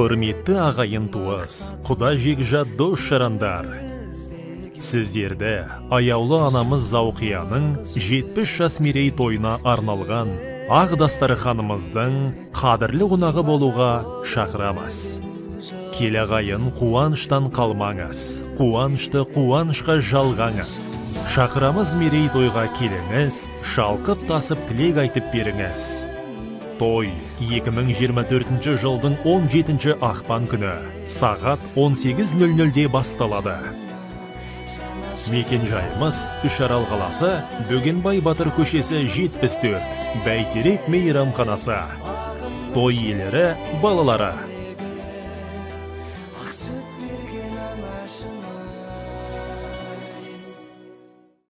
Құрметті ағайын туыс, құда жекжат дос жарандар. Сіздерді аяулы анамыз Зауқияның 70 жас мерей тойына арналған ақ дастарханымыздың қадірлі қонағы болуға шақырамыз. Келе ағайын қуаныштан қалмаңыз, қуанышты қуанышқа жалғаңыз. Шақырамыз мерей тойға келіңіз, шалқып тасып тілек айтып беріңіз. Той 2024 жылдың 17 ақпан күні сағат 18:00-де басталады. Мекен жайымыз Үшарал қаласы, Бөгенбай Батыр көшесі 74, Бәйтерек мейрамханасы. Той иелері балалары